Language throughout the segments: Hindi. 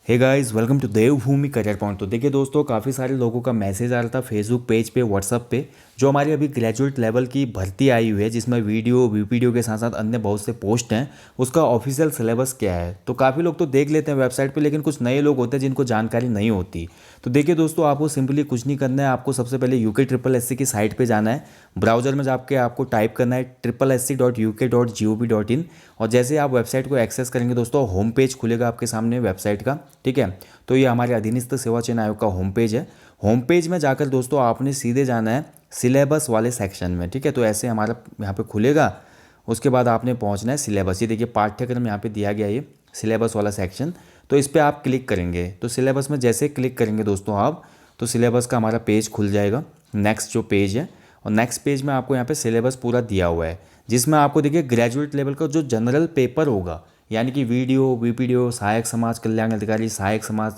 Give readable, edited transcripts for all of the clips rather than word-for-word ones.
Hey guys, welcome to Devbhoomi career point. तो देखिए दोस्तों, काफ़ी सारे लोगों का मैसेज आ रहा था फेसबुक पेज पे, व्हाट्सअप पे, जो हमारी अभी ग्रेजुएट लेवल की भर्ती आई हुई है जिसमें वीडियो वीडियो के साथ साथ अन्य बहुत से पोस्ट हैं, उसका ऑफिशियल सिलेबस क्या है। तो काफ़ी लोग तो देख लेते हैं वेबसाइट पे, लेकिन कुछ नए लोग होते हैं जिनको जानकारी नहीं होती। तो देखिए दोस्तों, आपको सिंपली कुछ नहीं करना है। आपको सबसे पहले UKSSC की साइट पर जाना है। ब्राउजर में जाके आपको टाइप करना है SSC.uk.gov.in। और जैसे आप वेबसाइट को एक्सेस करेंगे दोस्तों, होम पेज खुलेगा आपके सामने वेबसाइट का। ठीक है, तो ये हमारे अधीनस्थ सेवा चयन आयोग का होम पेज है। होम पेज में जाकर दोस्तों आपने सीधे जाना है सिलेबस वाले सेक्शन में। ठीक है, तो ऐसे हमारा यहाँ पे खुलेगा। उसके बाद आपने पहुँचना है सिलेबस। ये देखिए पाठ्यक्रम यहाँ पे दिया गया है, ये सिलेबस वाला सेक्शन। तो इस पर आप क्लिक करेंगे तो सिलेबस में जैसे क्लिक करेंगे दोस्तों आप, तो सिलेबस का हमारा पेज खुल जाएगा। नेक्स्ट जो पेज है, और नेक्स्ट पेज में आपको यहाँ पे सिलेबस पूरा दिया हुआ है, जिसमें आपको देखिए ग्रेजुएट लेवल का जो जनरल पेपर होगा, यानी कि वीडियो वीपीडीओ, सहायक समाज कल्याण अधिकारी, सहायक समाज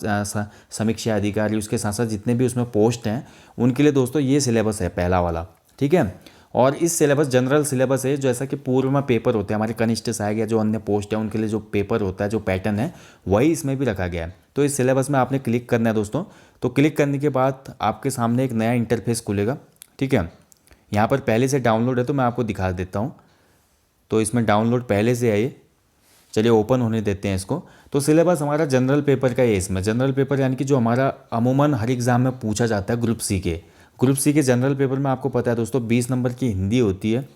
समीक्षा अधिकारी, उसके साथ साथ जितने भी उसमें पोस्ट हैं उनके लिए दोस्तों ये सिलेबस है पहला वाला। ठीक है, और इस सिलेबस जनरल सिलेबस है, जैसा कि पूर्व में पेपर होते हैं हमारे कनिष्ठ सहायक या जो अन्य पोस्ट है उनके लिए जो पेपर होता है, जो पैटर्न है, वही इसमें भी रखा गया है। तो इस सिलेबस में आपने क्लिक करना है दोस्तों। तो क्लिक करने के बाद आपके सामने एक नया इंटरफेस खुलेगा। ठीक है, यहाँ पर पहले से डाउनलोड है तो मैं आपको दिखा देता हूँ। तो इसमें डाउनलोड पहले से है ये, चलिए ओपन होने देते हैं इसको। तो सिलेबस हमारा जनरल पेपर का है। इसमें जनरल पेपर यानी कि जो हमारा अमूमन हर एग्ज़ाम में पूछा जाता है, ग्रुप सी के जनरल पेपर में आपको पता है दोस्तों 20 नंबर की हिंदी होती है,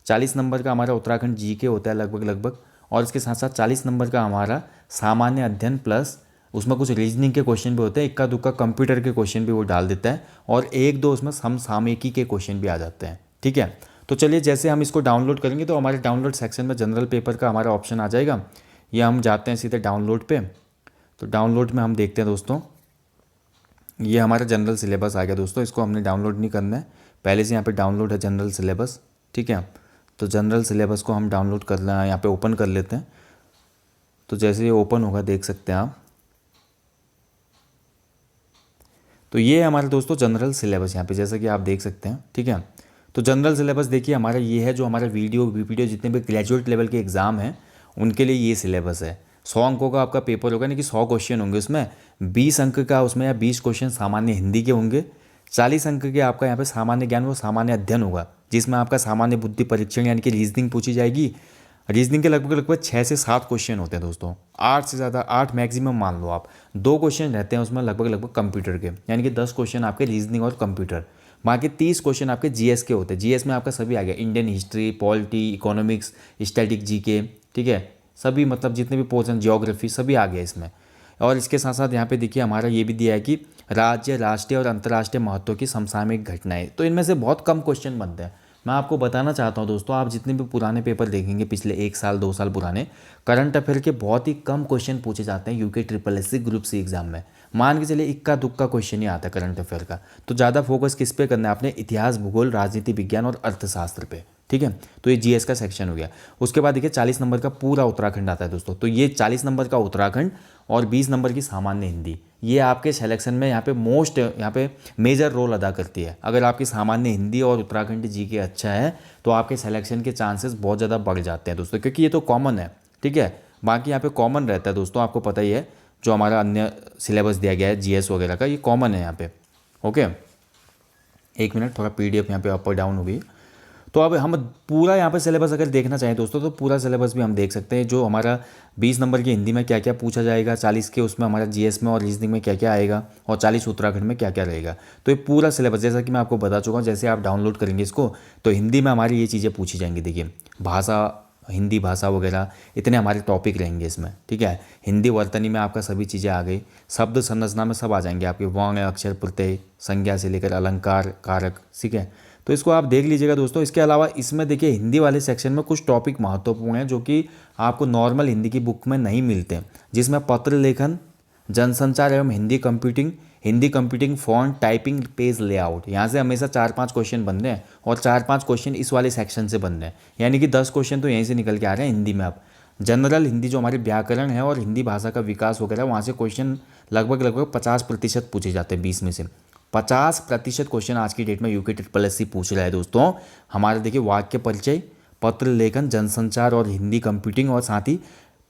40 नंबर का हमारा उत्तराखंड GK होता है लगभग, और इसके साथ साथ 40 नंबर का हमारा सामान्य अध्ययन प्लस उसमें कुछ रीजनिंग के क्वेश्चन भी होते हैं, इक्का दुक्का कंप्यूटर के क्वेश्चन भी वो डाल देता है, और एक दो उसमें समसामयिकी के क्वेश्चन भी आ जाते हैं। ठीक है, तो चलिए जैसे हम इसको डाउनलोड करेंगे तो हमारे डाउनलोड सेक्शन में जनरल पेपर का हमारा ऑप्शन आ जाएगा। ये हम जाते हैं सीधे डाउनलोड पे। तो डाउनलोड में हम देखते हैं दोस्तों, ये हमारा जनरल सिलेबस आ गया दोस्तों। इसको हमने डाउनलोड नहीं करना है, पहले से यहाँ पे डाउनलोड है जनरल सिलेबस। ठीक है, तो जनरल सिलेबस को हम डाउनलोड कर लें, यहाँ पे ओपन कर लेते हैं। तो जैसे ये ओपन होगा देख सकते हैं आप, तो ये हमारे दोस्तों जनरल सिलेबस यहाँ पे जैसा कि आप देख सकते हैं। ठीक है, तो जनरल सिलेबस देखिए हमारा ये है, जो हमारा वीडियो वीपीडीओ जितने भी ग्रेजुएट लेवल के एग्ज़ाम हैं उनके लिए ये सिलेबस है। 100 अंकों का आपका पेपर होगा, यानी कि 100 क्वेश्चन होंगे उसमें, 20 अंक का उसमें या 20 क्वेश्चन सामान्य हिंदी के होंगे, 40 अंक के आपका यहाँ पे सामान्य ज्ञान वो सामान्य अध्ययन होगा, जिसमें आपका सामान्य बुद्धि परीक्षण यानी कि रीजनिंग पूछी जाएगी। रीजनिंग के लगभग 6 से 7 क्वेश्चन होते हैं दोस्तों, 8 से ज़्यादा, 8 मैक्सिमम मान लो आप। 2 क्वेश्चन रहते हैं उसमें लगभग कंप्यूटर के, यानी कि 10 क्वेश्चन आपके रीजनिंग और कंप्यूटर। बाकी 30 क्वेश्चन आपके GS के होते हैं। GS में आपका सभी आ गया, Indian history, polity, economics, static GK। ठीक है, सभी मतलब जितने भी पोर्शन, जियोग्राफी, सभी आ गया इसमें। और इसके साथ साथ यहाँ पे देखिए हमारा ये भी दिया है कि राज्य, राष्ट्रीय और अंतर्राष्ट्रीय महत्व की समसामयिक घटनाएं। तो इनमें से बहुत कम क्वेश्चन बनते हैं। मैं आपको बताना चाहता हूँ दोस्तों, आप जितने भी पुराने पेपर देखेंगे पिछले 1 साल 2 साल पुराने, करंट अफेयर के बहुत ही कम क्वेश्चन पूछे जाते हैं UKSSC ग्रुप C एग्जाम में। मान के चलिए इक्का दुक्का क्वेश्चन ही आता है करंट अफेयर का। तो ज़्यादा फोकस किस पे करना है आपने, इतिहास, भूगोल, राजनीति विज्ञान और अर्थशास्त्र पे। ठीक है, तो ये GS का सेक्शन हो गया। उसके बाद देखिए 40 नंबर का पूरा उत्तराखंड आता है दोस्तों। तो ये 40 नंबर का उत्तराखंड और 20 नंबर की सामान्य हिंदी, ये आपके सिलेक्शन में यहाँ पे मेजर रोल अदा करती है। अगर आपकी सामान्य हिंदी और उत्तराखंड GK अच्छा है तो आपके सिलेक्शन के चांसेस बहुत ज़्यादा बढ़ जाते हैं दोस्तों, क्योंकि ये तो कॉमन है। ठीक है, बाकी यहाँ पे कॉमन रहता है दोस्तों, आपको पता ही है, जो हमारा अन्य सिलेबस दिया गया है GS वगैरह का, ये कॉमन है यहाँ पे। ओके, एक मिनट, थोड़ा PDF यहाँ पे अप और डाउन हो गई। तो अब हम पूरा यहाँ पर सिलेबस अगर देखना चाहें दोस्तों, तो पूरा सिलेबस भी हम देख सकते हैं। जो हमारा 20 नंबर की हिंदी में क्या क्या पूछा जाएगा, 40 के उसमें हमारा GS में और रीजनिंग में क्या क्या आएगा, और 40 उत्तराखंड में क्या क्या रहेगा। तो ये पूरा सिलेबस जैसा कि मैं आपको बता चुका हूँ, जैसे आप डाउनलोड करेंगे इसको तो हिंदी में हमारी ये चीज़ें पूछी जाएंगी। देखिए भाषा, हिंदी भाषा वगैरह, इतने हमारे टॉपिक रहेंगे इसमें। ठीक है, हिंदी वर्तनी में आपका सभी चीज़ें आ गई, शब्द संरचना में सब आ जाएंगे आपके, वर्ण, अक्षर, प्रत्यय, संज्ञा से लेकर अलंकार, कारक। ठीक है, तो इसको आप देख लीजिएगा दोस्तों। इसके अलावा इसमें देखिए हिंदी वाले सेक्शन में कुछ टॉपिक महत्वपूर्ण हैं जो कि आपको नॉर्मल हिंदी की बुक में नहीं मिलते, जिसमें पत्र लेखन, जनसंचार एवं Hindi computing, font, typing, page layout. यहाँ से हमेशा 4-5 क्वेश्चन बन रहे हैं, और 4-5 क्वेश्चन इस वाले सेक्शन से बन रहे हैं, यानी कि 10 क्वेश्चन तो यहीं से निकल के आ रहे हैं हिंदी में। अब जनरल हिंदी जो हमारे व्याकरण है और हिंदी भाषा का विकास वगैरह, वहाँ से क्वेश्चन लगभग 50% पूछे जाते हैं 20 में से। 50% क्वेश्चन आज की डेट में UKSSC पूछ रहा है दोस्तों। हमारे देखिए वाक्य परिचय, पत्र लेखन, जनसंचार और हिंदी कंप्यूटिंग, और साथ ही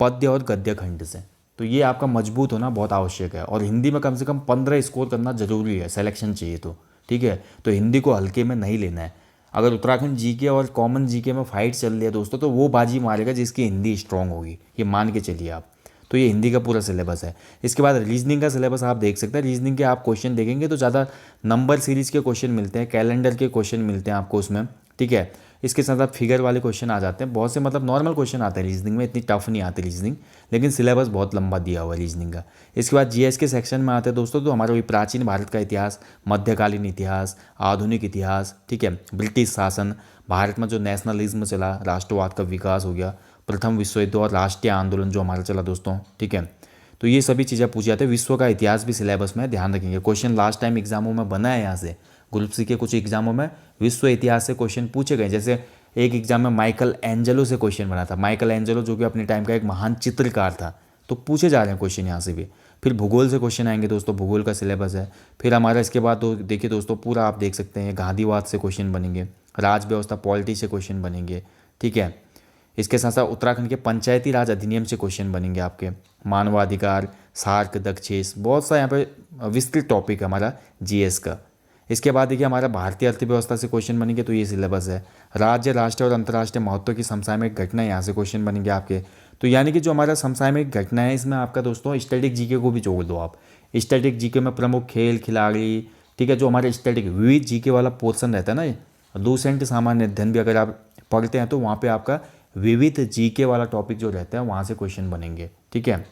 पद्य और गद्य खंड से। तो ये आपका मजबूत होना बहुत आवश्यक है। और हिंदी में कम से कम 15 स्कोर करना ज़रूरी है, सिलेक्शन चाहिए तो, ठीक है। तो हिंदी को हल्के में नहीं लेना है। अगर उत्तराखंड जीके और कॉमन जीके में फाइट चल रही है दोस्तों, तो वो बाजी मारेगा जिसकी हिंदी स्ट्रांग होगी, ये मान के चलिए आप। तो ये हिंदी का पूरा सिलेबस है। इसके बाद रीजनिंग का सिलेबस आप देख सकते हैं। रीजनिंग के आप क्वेश्चन देखेंगे तो ज़्यादा नंबर सीरीज के क्वेश्चन मिलते हैं, कैलेंडर के क्वेश्चन मिलते हैं आपको उसमें, ठीक है। इसके साथ साथ फिगर वाले क्वेश्चन आ जाते हैं, बहुत से मतलब नॉर्मल क्वेश्चन आते हैं रीजनिंग में, इतनी टफ नहीं आती रीजनिंग, लेकिन सिलेबस बहुत लंबा दिया हुआ है रीजनिंग का। इसके बाद जीएस के सेक्शन में आते हैं दोस्तों, तो हमारा वही प्राचीन भारत का इतिहास, मध्यकालीन इतिहास, आधुनिक इतिहास, ठीक है, ब्रिटिश शासन, भारत में जो नेशनलिज्म चला, राष्ट्रवाद का विकास हो गया, प्रथम विश्व युद्ध और राष्ट्रीय आंदोलन जो हमारा चला दोस्तों, ठीक है। तो ये सभी चीज़ें पूछी जाती है। विश्व का इतिहास भी सिलेबस में ध्यान रखेंगे। क्वेश्चन लास्ट टाइम एग्जामों में बना है, यहाँ से ग्रुप सी के कुछ एग्जामों में विश्व इतिहास से क्वेश्चन पूछे गए। जैसे एक एग्जाम में माइकल एंजेलो से क्वेश्चन बना था, माइकल एंजेलो जो कि अपने टाइम का एक महान चित्रकार था, तो पूछे जा रहे हैं क्वेश्चन यहाँ से भी। फिर भूगोल से क्वेश्चन आएंगे दोस्तों, भूगोल का सिलेबस है। फिर हमारा इसके बाद तो देखिए दोस्तों, पूरा आप देख सकते हैं, गांधीवाद से क्वेश्चन बनेंगे, राज व्यवस्था पॉलिटी से क्वेश्चन बनेंगे, ठीक है। इसके साथ साथ उत्तराखंड के पंचायती राज अधिनियम से क्वेश्चन बनेंगे आपके, मानवाधिकार, सार्क, दक्षेस, बहुत सा यहाँ पे विस्तृत टॉपिक है हमारा जीएस का। इसके बाद देखिए हमारा भारतीय अर्थव्यवस्था से क्वेश्चन बनेंगे, तो ये सिलेबस है। राज्य, राष्ट्रीय और अंतर्राष्ट्रीय महत्व की समसामयिक घटना, यहाँ से क्वेश्चन बनेंगे आपके। तो यानी कि जो हमारा समसामयिक घटना है, इसमें आपका दोस्तों स्टैटिक जीके को भी जोड़ दो आप। स्टैटिक जीके में प्रमुख खेल, खिलाड़ी, ठीक है, जो हमारे स्टैटिक विविध जीके वाला पोर्सन रहता है ना, लूसेंट सामान्य अध्ययन भी अगर आप पढ़ते हैं तो वहाँ पे आपका विविध जीके वाला टॉपिक जो रहता है वहाँ से क्वेश्चन बनेंगे, ठीक है।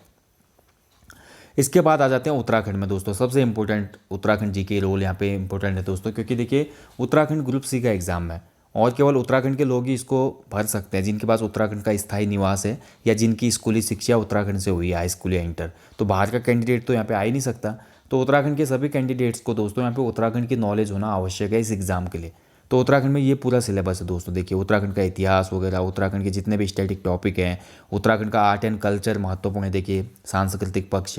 इसके बाद आ जाते हैं उत्तराखंड में दोस्तों। सबसे इंपॉर्टेंट उत्तराखंड जीके रोल यहाँ पे इंपॉर्टेंट है दोस्तों, क्योंकि देखिए उत्तराखंड ग्रुप सी का एग्जाम है और केवल उत्तराखंड के लोग ही इसको भर सकते हैं, जिनके पास उत्तराखंड का स्थायी निवास है या जिनकी स्कूली शिक्षा उत्तराखंड से हुई है, हाई स्कूल या इंटर। तो बाहर का कैंडिडेट तो यहाँ पे आ ही नहीं सकता। तो उत्तराखंड के सभी कैंडिडेट्स को दोस्तों यहाँ पे उत्तराखंड की नॉलेज होना आवश्यक है इस एग्ज़ाम के लिए। तो उत्तराखंड में ये पूरा सिलेबस है दोस्तों। देखिए उत्तराखंड का इतिहास वगैरह, उत्तराखंड के जितने भी स्टैटिक टॉपिक हैं, उत्तराखंड का आर्ट एंड कल्चर महत्वपूर्ण है, देखिए सांस्कृतिक पक्ष।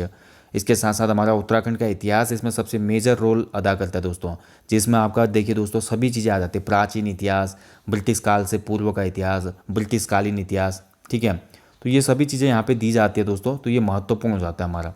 इसके साथ साथ हमारा उत्तराखंड का इतिहास इसमें सबसे मेजर रोल अदा करता है दोस्तों, जिसमें आपका देखिए दोस्तों सभी चीज़ें आ जाती है। प्राचीन इतिहास, ब्रिटिश काल से पूर्व का इतिहास, ब्रिटिश कालीन इतिहास, ठीक है। तो ये सभी चीज़ें यहाँ पे दी जाती है दोस्तों, तो ये महत्वपूर्ण हो जाता है हमारा।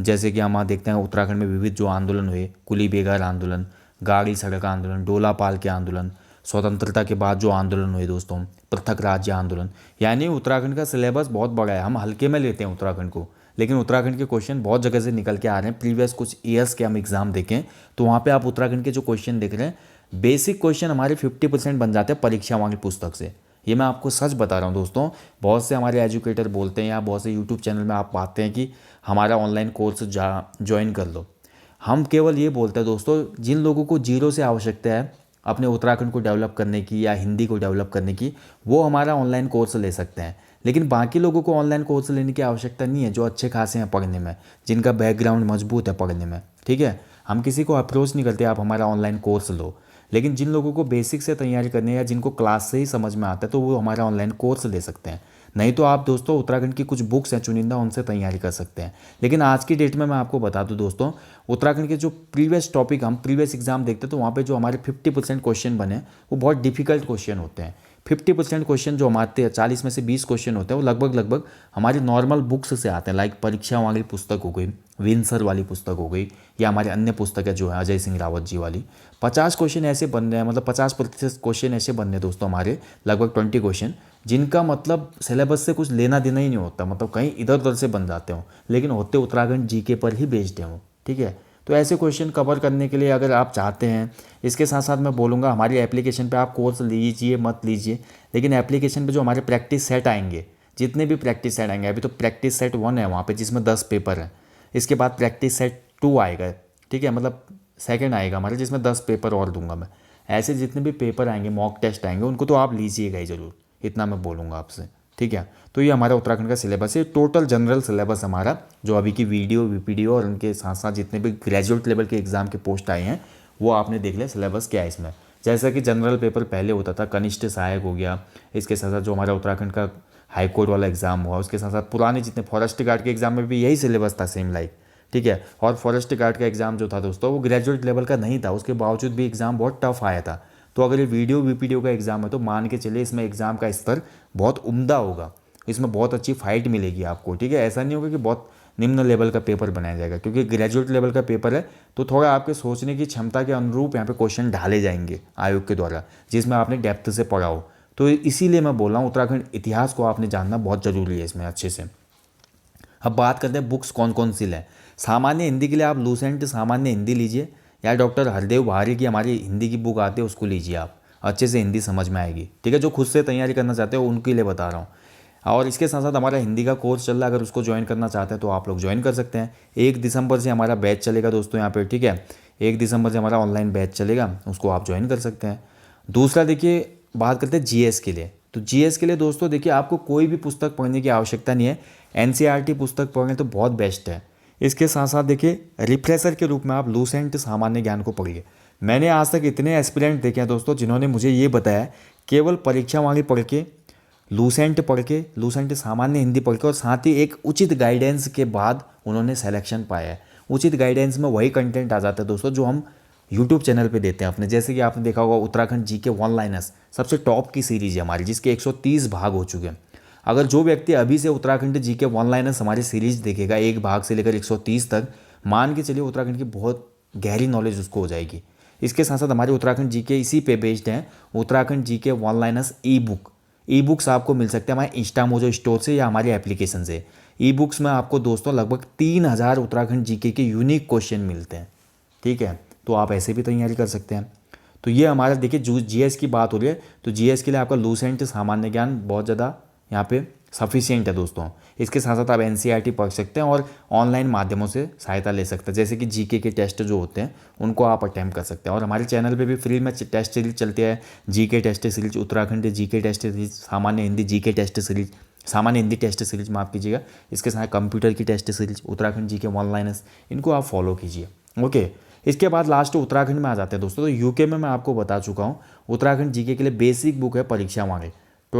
जैसे कि हम देखते हैं उत्तराखंड में विविध जो आंदोलन हुए, कुली बेगार आंदोलन, गाड़ी सड़क आंदोलन, डोला पाल के आंदोलन, स्वतंत्रता के बाद जो आंदोलन हुए दोस्तों, पृथक राज्य आंदोलन। यानी उत्तराखंड का सिलेबस बहुत बड़ा है, हम हल्के में लेते हैं उत्तराखंड को, लेकिन उत्तराखंड के क्वेश्चन बहुत जगह से निकल के आ रहे हैं। प्रीवियस कुछ ईयर्स के हम एग्जाम देखें तो वहाँ पे आप उत्तराखंड के जो क्वेश्चन देख रहे हैं, बेसिक क्वेश्चन हमारे 50% बन जाते हैं परीक्षा वाली पुस्तक से। ये मैं आपको सच बता रहा हूँ दोस्तों। बहुत से हमारे एजुकेटर बोलते हैं या बहुत से यूट्यूब चैनल में आप पाते हैं कि हमारा ऑनलाइन कोर्स ज्वाइन कर लो। हम केवल ये बोलते हैं दोस्तों, जिन लोगों को जीरो से आवश्यकता है अपने उत्तराखंड को डेवलप करने की या हिंदी को डेवलप करने की, वो हमारा ऑनलाइन कोर्स ले सकते हैं। लेकिन बाकी लोगों को ऑनलाइन कोर्स लेने की आवश्यकता नहीं है, जो अच्छे खासे हैं पढ़ने में, जिनका बैकग्राउंड मजबूत है पढ़ने में, ठीक है। हम किसी को अप्रोच नहीं करते आप हमारा ऑनलाइन कोर्स लो, लेकिन जिन लोगों को बेसिक से तैयारी करनी है या जिनको क्लास से ही समझ में आता है, तो वो हमारा ऑनलाइन कोर्स ले सकते हैं। नहीं तो आप दोस्तों उत्तराखंड की कुछ बुक्स हैं चुनिंदा, उनसे तैयारी कर सकते हैं। लेकिन आज की डेट में मैं आपको बता दूं दोस्तों, उत्तराखंड के जो प्रीवियस टॉपिक हम प्रीवियस एग्जाम देखते हैं, तो वहाँ पे जो हमारे 50% क्वेश्चन बने वो बहुत डिफिकल्ट क्वेश्चन होते हैं। 50% क्वेश्चन जो हमारे 40 में से 20 क्वेश्चन होते हैं वो लगभग हमारी नॉर्मल बुक्स से आते हैं। लाइक परीक्षा वाली पुस्तक हो गई, विंसर वाली पुस्तक हो गई, या हमारे अन्य पुस्तकें जो है अजय सिंह रावत जी वाली। 50 क्वेश्चन ऐसे बन रहे हैं, मतलब 50% क्वेश्चन ऐसे बन रहे हैं दोस्तों हमारे, लगभग 20 क्वेश्चन, जिनका मतलब सिलेबस से कुछ लेना देना ही नहीं होता, मतलब कहीं इधर उधर से बन जाते हो, लेकिन होते उत्तराखंड जीके पर ही बेस्ड हैं वो, ठीक है। तो ऐसे क्वेश्चन कवर करने के लिए अगर आप चाहते हैं, इसके साथ साथ मैं बोलूँगा हमारी एप्लीकेशन पे आप कोर्स लीजिए मत लीजिए, लेकिन एप्लीकेशन पे जो हमारे प्रैक्टिस सेट आएंगे, जितने भी प्रैक्टिस सेट आएंगे, अभी तो प्रैक्टिस सेट 1 है वहाँ पे जिसमें 10 पेपर हैं। इसके बाद प्रैक्टिस सेट 2 आएगा, ठीक है, मतलब सेकंड आएगा हमारे, जिसमें 10 पेपर और दूंगा मैं। ऐसे जितने भी पेपर आएंगे, मॉक टेस्ट आएंगे, उनको तो आप लीजिएगा ही ज़रूर, इतना मैं बोलूँगा आपसे, ठीक है। तो ये हमारा उत्तराखंड का सिलेबस है, टोटल जनरल सिलेबस हमारा, जो अभी की वीडियो वीपीडीओ और उनके साथ साथ जितने भी ग्रेजुएट लेवल के एग्जाम के पोस्ट आए हैं वो आपने देख लिया सिलेबस क्या है इसमें। जैसा कि जनरल पेपर पहले होता था, कनिष्ठ सहायक हो गया, इसके साथ साथ जो हमारा उत्तराखंड का हाईकोर्ट वाला एग्जाम हुआ, उसके साथ साथ पुराने जितने फॉरेस्ट गार्ड के एग्जाम में भी यही सिलेबस था सेम लाइक, ठीक है। और फॉरेस्ट गार्ड का एग्जाम जो था दोस्तों वो ग्रेजुएट लेवल का नहीं था, उसके बावजूद भी एग्जाम बहुत टफ आया था। तो अगर ये वीडियो वीपीडीओ का एग्जाम है तो मान के चलिए इसमें एग्जाम का स्तर बहुत उम्दा होगा। इसमें बहुत अच्छी फाइट मिलेगी आपको, ठीक है। ऐसा नहीं होगा कि बहुत निम्न लेवल का पेपर बनाया जाएगा, क्योंकि ग्रेजुएट लेवल का पेपर है तो थोड़ा आपके सोचने की क्षमता के अनुरूप यहाँ पे क्वेश्चन ढाले जाएंगे आयोग के द्वारा, जिसमें आपने डेप्थ से पढ़ा हो। तो इसीलिए मैं बोल रहा हूँ उत्तराखंड इतिहास को आपने जानना बहुत ज़रूरी है इसमें अच्छे से। अब बात करते हैं बुक्स कौन कौन सी लें। सामान्य हिंदी के लिए आप लूसेंट सामान्य हिंदी लीजिए, या डॉक्टर हरदेव भारी की हमारी हिंदी की बुक आती है उसको लीजिए, आप अच्छे से हिंदी समझ में आएगी, ठीक है। जो खुद से तैयारी करना चाहते हो उनके लिए बता रहा हूँ। और इसके साथ साथ हमारा हिंदी का कोर्स चल रहा है, अगर उसको ज्वाइन करना चाहते हैं तो आप लोग ज्वाइन कर सकते हैं। 1 दिसंबर से हमारा बैच चलेगा दोस्तों यहाँ पे, ठीक है। 1 दिसंबर से हमारा ऑनलाइन बैच चलेगा, उसको आप ज्वाइन कर सकते हैं। दूसरा देखिए, बात करते हैं जीएस के लिए। तो जीएस के लिए दोस्तों देखिए, आपको कोई भी पुस्तक पढ़ने की आवश्यकता नहीं है, एनसीईआरटी पुस्तक पढ़ें तो बहुत बेस्ट है। इसके साथ साथ देखिए, रिफ्रेशर के रूप में आप लूसेंट सामान्य ज्ञान को पढ़िए। मैंने आज तक इतने एस्पिरेंट देखे हैं दोस्तों जिन्होंने मुझे ये बताया केवल परीक्षा वाली पढ़ के, लूसेंट सामान्य हिंदी पढ़ के, और साथ ही एक उचित गाइडेंस के बाद उन्होंने सिलेक्शन पाया है। उचित गाइडेंस में वही कंटेंट आ जाता है दोस्तों जो हम यूट्यूब चैनल पे देते हैं अपने। जैसे कि आपने देखा होगा उत्तराखंड जीके वन लाइनर्स सबसे टॉप की सीरीज है हमारी, जिसके 130 भाग हो चुके हैं। अगर जो व्यक्ति अभी से उत्तराखंड जीके वन लाइनर्स हमारी सीरीज देखेगा, 1 भाग से लेकर 130 तक, मान के चलिए उत्तराखंड की बहुत गहरी नॉलेज उसको हो जाएगी। इसके साथ साथ हमारे उत्तराखंड जीके इसी पे बेस्ड हैं, Uttarakhand GK one liners e books आपको मिल सकते हैं हमारे इंस्टामोजो स्टोर से या हमारी एप्लीकेशन से। ई बुक्स में आपको दोस्तों लगभग 3000 उत्तराखंड जीके के यूनिक क्वेश्चन मिलते हैं, ठीक है। तो आप ऐसे भी तैयारी कर सकते हैं। तो ये हमारा देखिए, जो जीएस की बात हो रही है, तो जीएस के लिए आपका लूसेंट सामान्य ज्ञान बहुत ज़्यादा यहाँ पे सफिशियंट है दोस्तों। इसके साथ साथ आप एनसीईआरटी पढ़ सकते हैं और ऑनलाइन माध्यमों से सहायता ले सकते हैं, जैसे कि जीके के टेस्ट जो होते हैं उनको आप अटैम्प्ट कर सकते हैं। और हमारे चैनल पे भी फ्री में टेस्ट सीरीज चलती है, GK test series, Uttarakhand GK test series, सामान्य हिंदी जीके टेस्ट सीरीज, सामान्य हिंदी टेस्ट सीरीज माफ़ कीजिएगा। इसके साथ कंप्यूटर की test series, Uttarakhand GK one liners, इनको आप फॉलो कीजिए, ओके। इसके बाद लास्ट उत्तराखंड में आ जाते हैं दोस्तों। तो यूके में मैं आपको बता चुका हूँ, उत्तराखंड जीके के लिए बेसिक बुक है परीक्षा वाले। तो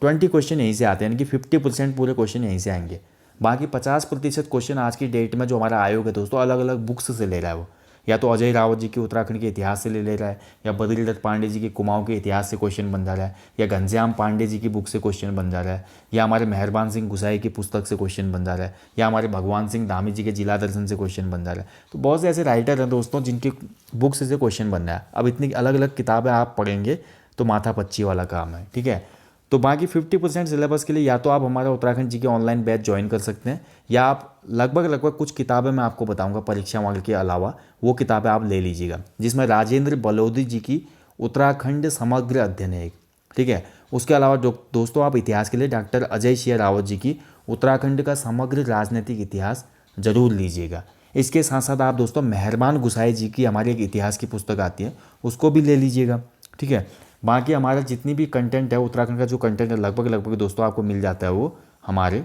20 क्वेश्चन यहीं से आते हैं, यानी कि 50% पूरे क्वेश्चन यहीं से आएंगे। बाकी 50% क्वेश्चन आज की डेट में जो हमारा आयोग है दोस्तों अलग अलग बुक्स से ले रहा है वो, या तो अजय रावत जी के उत्तराखंड के इतिहास से ले रहा है, या बद्रीदत्त पांडे जी के कुमाऊं के इतिहास से क्वेश्चन बन जा रहा है, या घनश्याम पांडे जी की बुक से क्वेश्चन बन जा रहा है, या हमारे मेहरबान सिंह गुसाई की पुस्तक से क्वेश्चन बन जा रहा है, या हमारे भगवान सिंह धामी जी के जिला दर्शन से क्वेश्चन बन जा रहा है। तो बहुत से ऐसे राइटर हैं दोस्तों जिनकी बुक्स से क्वेश्चन बन रहा है। अब इतनी अलग अलग किताबें आप पढ़ेंगे तो माथा पच्ची वाला काम है, ठीक है। तो बाकी 50% सिलेबस के लिए या तो आप हमारा उत्तराखंड जी के ऑनलाइन बैच ज्वाइन कर सकते हैं, या आप लगभग कुछ किताबें मैं आपको बताऊंगा परीक्षा वाले के अलावा, वो किताबें आप ले लीजिएगा, जिसमें राजेंद्र बलोदी जी की उत्तराखंड समग्र अध्ययन है एक, ठीक है। उसके अलावा दोस्तों आप इतिहास के लिए डॉक्टर अजय सिंह रावत जी की उत्तराखंड का समग्र राजनीतिक इतिहास जरूर लीजिएगा। इसके साथ साथ आप दोस्तों मेहरबान गुसाई जी की हमारी एक इतिहास की पुस्तक आती है, उसको भी ले लीजिएगा, ठीक है। बाकी हमारा जितनी भी कंटेंट है उत्तराखंड का, जो कंटेंट है लगभग दोस्तों आपको मिल जाता है वो हमारे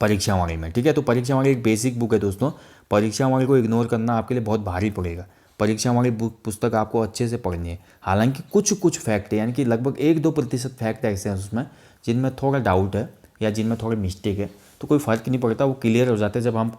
परीक्षा वाणी में, ठीक है। तो परीक्षा वाणी एक बेसिक बुक है दोस्तों, परीक्षा वाणी को इग्नोर करना आपके लिए बहुत भारी पड़ेगा। परीक्षा वाली बुक पुस्तक आपको अच्छे से पढ़नी है। हालांकि कुछ फैक्ट है, यानी कि लगभग 1-2% फैक्ट ऐसे हैं उसमें जिनमें थोड़ा डाउट है या जिनमें थोड़ी मिस्टेक है, तो कोई फ़र्क नहीं पड़ता, वो क्लियर हो जाते हैं जब हम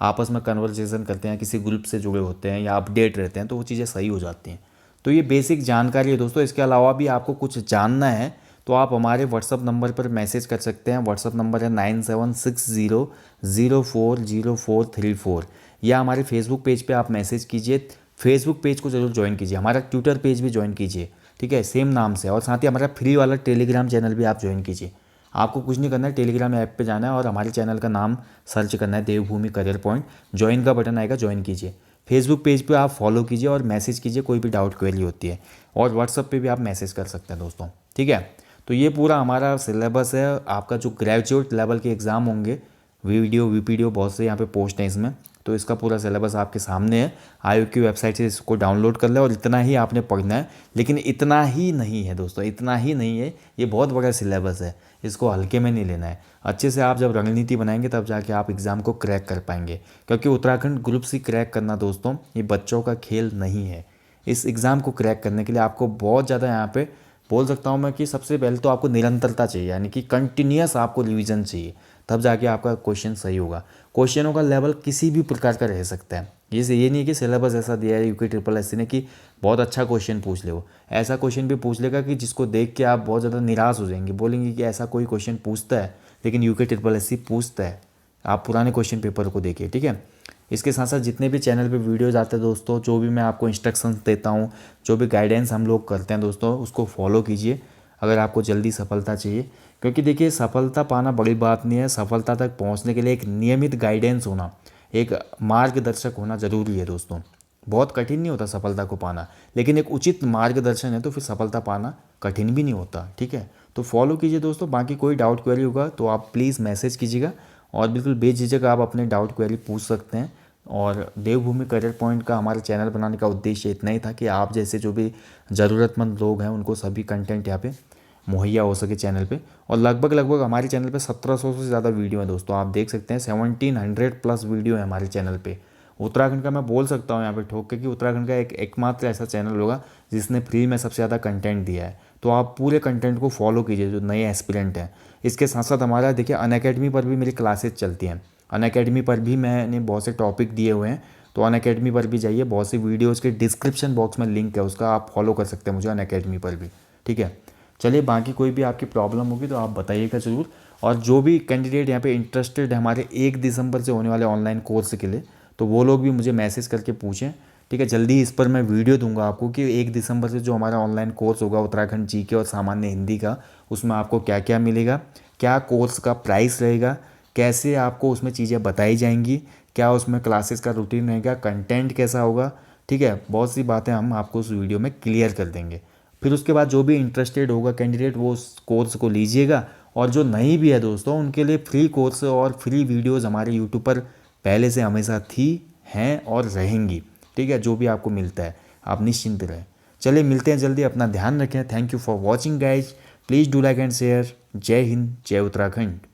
आपस में कन्वर्सेशन करते हैं, किसी ग्रुप से जुड़े होते हैं या अपडेट रहते हैं, तो वो चीज़ें सही हो जाती हैं। तो ये बेसिक जानकारी है दोस्तों। इसके अलावा भी आपको कुछ जानना है तो आप हमारे व्हाट्सअप नंबर पर मैसेज कर सकते हैं। व्हाट्सअप नंबर है 9760040434, या हमारे फेसबुक पेज पे आप मैसेज कीजिए। फेसबुक पेज को जरूर ज्वाइन कीजिए, हमारा ट्विटर पेज भी ज्वाइन कीजिए, ठीक है, सेम नाम से। और साथ ही हमारा फ्री वाला टेलीग्राम चैनल भी आप ज्वाइन कीजिए। आपको कुछ नहीं करना है, टेलीग्राम ऐप पे जाना है और हमारे चैनल का नाम सर्च करना है देवभूमि करियर पॉइंट, ज्वाइन का बटन आएगा, ज्वाइन कीजिए। फेसबुक पेज पे आप फॉलो कीजिए और मैसेज कीजिए, कोई भी डाउट क्वेरी होती है। और व्हाट्सअप पे भी आप मैसेज कर सकते हैं दोस्तों, ठीक है। तो ये पूरा हमारा सिलेबस है। आपका जो ग्रेजुएट लेवल के एग्ज़ाम होंगे, वीडियो वीपीडियो बहुत से यहाँ पे पोस्ट हैं इसमें, तो इसका पूरा सिलेबस आपके सामने है। आयोग की वेबसाइट से इसको डाउनलोड कर लें और इतना ही आपने पढ़ना है। लेकिन इतना ही नहीं है दोस्तों, इतना ही नहीं है, ये बहुत बड़ा सिलेबस है, इसको हल्के में नहीं लेना है। अच्छे से आप जब रणनीति बनाएंगे तब जाके आप एग्ज़ाम को क्रैक कर पाएंगे, क्योंकि उत्तराखंड ग्रुप सी क्रैक करना दोस्तों ये बच्चों का खेल नहीं है। इस एग्ज़ाम को क्रैक करने के लिए आपको बहुत ज़्यादा यहाँ पे बोल सकता हूँ मैं कि सबसे पहले तो आपको निरंतरता चाहिए, यानी कि कंटिन्यूअस आपको रिवीजन चाहिए। तब जाके आपका क्वेश्चन सही होगा। क्वेश्चनों का लेवल किसी भी प्रकार का रह सकता है, ये नहीं है कि सिलेबस ऐसा दिया है यूके ट्रिपल एस सी ने कि बहुत अच्छा क्वेश्चन पूछ ले, वो ऐसा क्वेश्चन भी पूछ लेगा कि जिसको देख के आप बहुत ज़्यादा निराश हो जाएंगे, बोलेंगे कि ऐसा कोई क्वेश्चन पूछता है, लेकिन यूके ट्रिपल एस सी पूछता है। आप पुराने क्वेश्चन पेपर को देखिए, ठीक है। इसके साथ साथ जितने भी चैनल पे वीडियोज़ आते हैं दोस्तों, जो भी मैं आपको इंस्ट्रक्शंस देता हूँ, जो भी गाइडेंस हम लोग करते हैं दोस्तों, उसको फॉलो कीजिए अगर आपको जल्दी सफलता चाहिए। क्योंकि देखिए सफलता पाना बड़ी बात नहीं है, सफलता तक पहुँचने के लिए एक नियमित गाइडेंस होना, एक मार्गदर्शक होना ज़रूरी है दोस्तों। बहुत कठिन नहीं होता सफलता को पाना, लेकिन एक उचित मार्गदर्शन है तो फिर सफलता पाना कठिन भी नहीं होता, ठीक है। तो फॉलो कीजिए दोस्तों। बाकी कोई डाउट क्वेरी होगा तो आप प्लीज़ मैसेज कीजिएगा और बिल्कुल बेझिझक आप अपने डाउट क्वेरी पूछ सकते हैं। और देवभूमि करियर पॉइंट का हमारे चैनल बनाने का उद्देश्य इतना ही था कि आप जैसे जो भी ज़रूरतमंद लोग हैं उनको सभी कंटेंट यहाँ पे मुहैया हो सके चैनल पे। और लगभग हमारे चैनल पे 1700 से ज़्यादा वीडियो है दोस्तों, आप देख सकते हैं 1700 प्लस वीडियो है हमारे चैनल पे। उत्तराखंड का मैं बोल सकता हूँ यहाँ पे ठोक के कि उत्तराखंड का एकमात्र ऐसा चैनल होगा जिसने फ्री में सबसे ज़्यादा कंटेंट दिया है। तो आप पूरे कंटेंट को फॉलो कीजिए जो नए एस्पिरेंट हैं। इसके साथ साथ हमारा देखिए अनअकैडमी पर भी मेरी क्लासेज चलती हैं, अनअकैडमी पर भी मैंने बहुत से टॉपिक दिए हुए हैं, तो अनअकैडमी पर भी जाइए, बहुत सी वीडियोज़ के डिस्क्रिप्शन बॉक्स में लिंक है उसका, आप फॉलो कर सकते हैं मुझे अनअकैडमी पर भी, ठीक है। चलिए बाकी कोई भी आपकी प्रॉब्लम होगी तो आप बताइएगा ज़रूर। और जो भी कैंडिडेट यहाँ पे इंटरेस्टेड है हमारे 1 दिसंबर से होने वाले ऑनलाइन कोर्स के लिए, तो वो लोग भी मुझे मैसेज करके पूछें, ठीक है। जल्दी इस पर मैं वीडियो दूंगा आपको कि 1 दिसंबर से जो हमारा ऑनलाइन कोर्स होगा उत्तराखंड जीके और सामान्य हिंदी का, उसमें आपको क्या क्या मिलेगा, क्या कोर्स का प्राइस रहेगा, कैसे आपको उसमें चीज़ें बताई जाएंगी, क्या उसमें क्लासेस का रूटीन रहेगा, कंटेंट कैसा होगा, ठीक है। बहुत सी बातें हम आपको उस वीडियो में क्लियर कर देंगे। फिर उसके बाद जो भी इंटरेस्टेड होगा कैंडिडेट वो उस कोर्स को लीजिएगा। और जो नहीं भी है दोस्तों उनके लिए फ्री कोर्स और फ्री वीडियोज़ हमारे यूट्यूब पर पहले से हमेशा थी, हैं और रहेंगी, ठीक है। जो भी आपको मिलता है आप निश्चिंत रहें। चलिए मिलते हैं जल्दी, अपना ध्यान रखें। Thank you for watching guys, please do like and share. जय हिंद, जय उत्तराखंड।